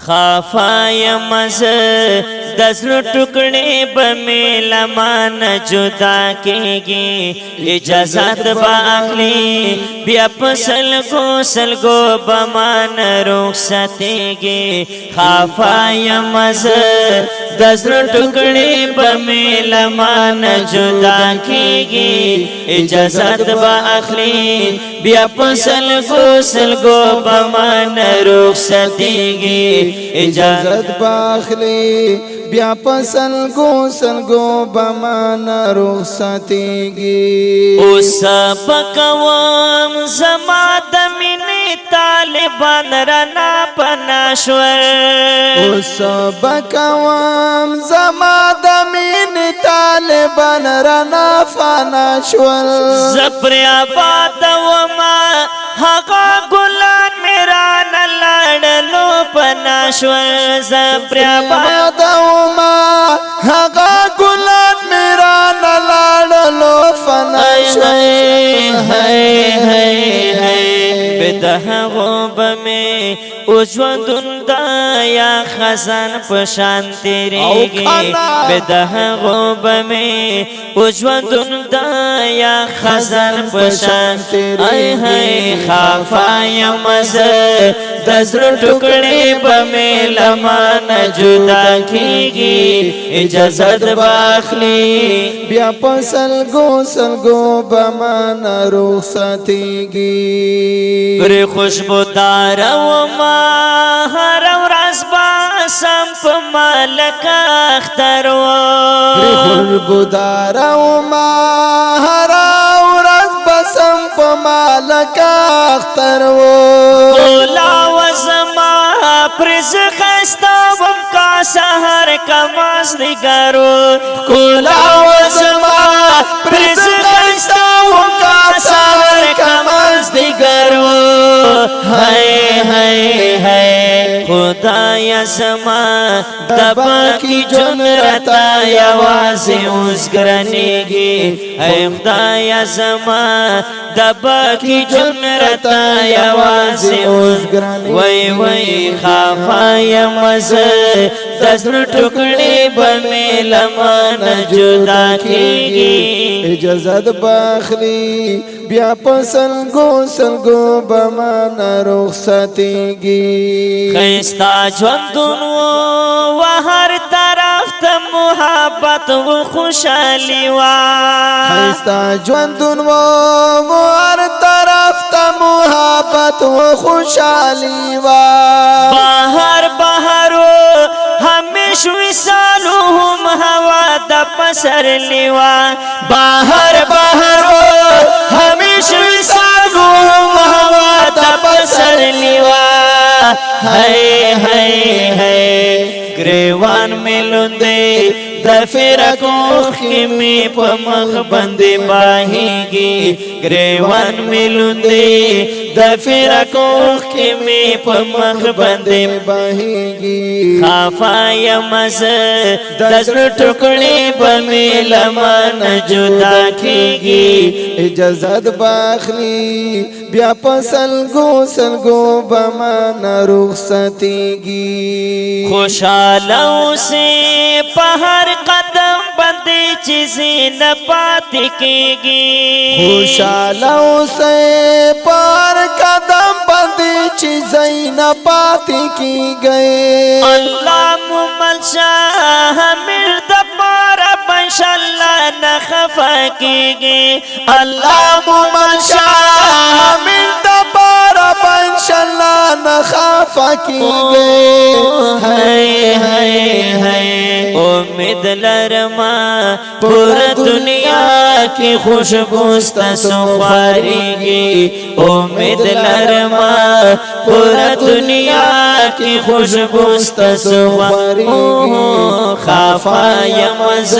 خافا یمز دزلو ټکڑے بمیل مان جدا کیگی اجازت با اخلی بیا سلگو بمان رخصتیگی خافا یمز دزلو ټکڑے بمیل مان جدا کیگی اجازت با اخلی بیا سلگو بمان رخصتیگی اجازت باخلی بیا سلگو بمان رخصتیگی اوس بکوام زما د مینې طالبان رنا پناشور اوس بکوام زما د مینې طالبان رنا پناشور زپر آباد وما هغه ګلان میرا نلړلو پناشور زپر آباد وما هغه ګلان میرا نلړلو پناشور بدهغو بمی اوجوندون دا یا خزان پشان تیریگی بدهغو بمی اوجوندون دا یا خزان پشان تیریگی خافا یمز دزر ٹکڑی بمی لمان جدا کیگی اجازت باخلی بیا سلگو بمان رخصتیگی گری خوشبو دارو هر ورځ باسم په مالک اخترو گری خوشبو دارو هر ورځ باسم په مالک اخترو کولا وزما پرز خستا وم کا سحر کماز دیگرو کولا وزما پرز خستا وم کا سحر کماز دیگرو خدایا زما دبا کی جن رتا یوازی اوز گرنیگی اے خدایا زما دبا کی جن رتا یوازی اوز گرنیگی وی خافا یمز دزر ٹکڑی بمی لمان جدا کیگی اجازت باخلی بیا سلگو بمان رخصتیگی خیستا جوندون و هر طرف تا محبت و خوشحالی و خیستا جوندون و هر طرف تا محبت و خوشحالی و بہر و ہمیش وصالو هم ہوا دا پسر لیوا بہر و ہمیش وصالو هم ہوا دا پسر لیوا گریوان ملون دے دفر کوخ میں پمخ بندے باہیگی گریوان ملون دے دفر کوخ میں پمخ بندے باہیگی خافا یمز دزر ٹکڑی بمی لمان جدا کیگی اجازت باخلی بیا سلگو بمان رخصتیگی خوشحالوں سے پہر قدم بندی چیزیں نہ پاتی کیگی خوشحالوں سے پر قدم بندی چیزیں نہ پاتی کی گئے اللہ ممل شاہ مرد پارا انشاءاللہ نہ خفا کیگی اللہ ممل شاہ مرد پارا انشاءاللہ نہ خفا کی گئے امید لرما پورا دنیا کی خوشبوست سخواریگی امید لرما پورا دنیا کی خوشبوست سخواریگی خافا یمز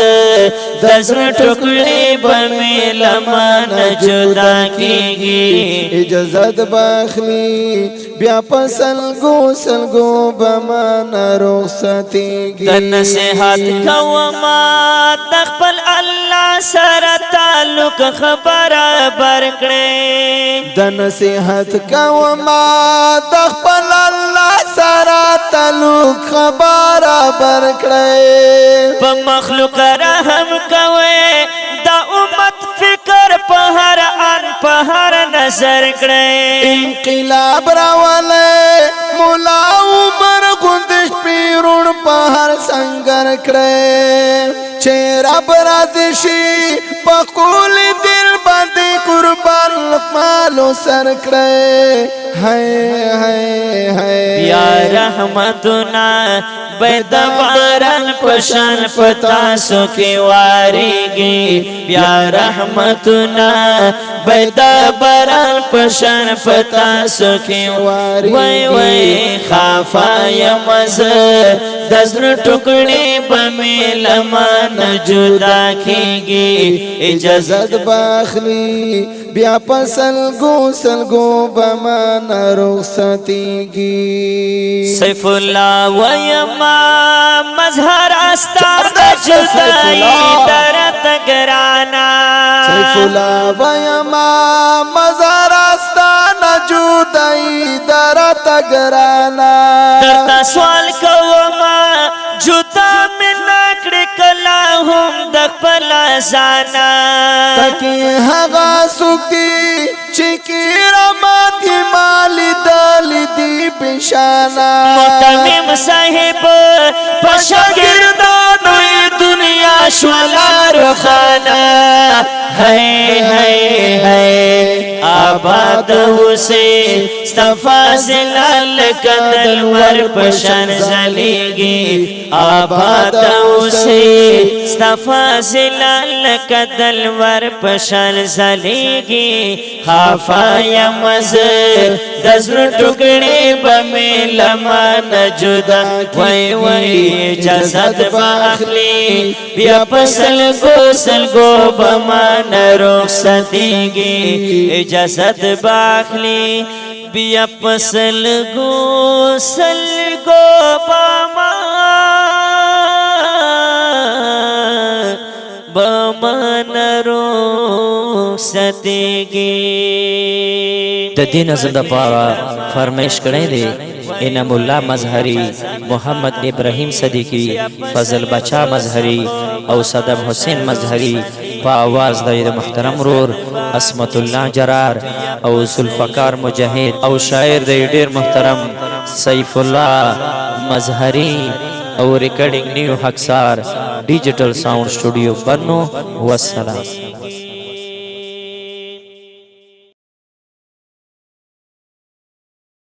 دزر ٹکڑی بمی لمان جدا کیگی اجازت باخلی بیا سلگو بمان رخصتیگی نصیحت کوما تخپل اللہ سر تعلق خبر برکڑے د نصیحت کوما تخپل اللہ سر تعلق مخلوق خبره برکړې په مخلوق رحم کوي دا امت فکر په هر ان په هر نظر کړي انقلاب راولې مولا عمر غوندش پیرون په هر سنگر کړې چې رب راضي شي په قول دل باندې قربان مالو سر کړې هاي هاي هاي یا رحمتنا بيد باران پشان پتا سو کی واریږي یا رحمتنا بيد باران پشان پتا سو کی وای وای خافا یمز دزر ټوکړي بمیل مان جدا کیږي اجازت باخلی بیا سلگو بمان رخصتیږي سیف الله ویما مظهر استاد جدائی درت گرانا سیف الله ویما مظهر استاد جدائی درت گرانا درتا سوال کوما جدا من نکړه کلا هم د خپل ځانا تکي هغه سوکي چې کرامت مال دل دی بشانا متمم صاحب پشاگردانو دنیا شوالا رخانا ہے آباد حسین استفاضل کدل ور پشن زلیگی آباد حسین استفاضل کدل ور پشن زلیگی خافا یمز دزر ٹکڑی بمیل مان جدا وی وی اجازت باخلی بیا سلگو بمان رخصتیگی اجازت باخلی بیا سلگو بمان رخصتیگی د دین زنده پارا فرمایش کړی دی انعام الله مظهری محمد ابراهیم صدیقی فضل بچا مظهری او صدام حسین مظهری په आवाज د محترم رور اسمت الله جرار او ذوالفقار مجاهد او شاعر د ډیر محترم سیف الله مظهری او ریکارډینګ نیو حقسار ډیجیټل ساوند سټوډیو بنو والسلام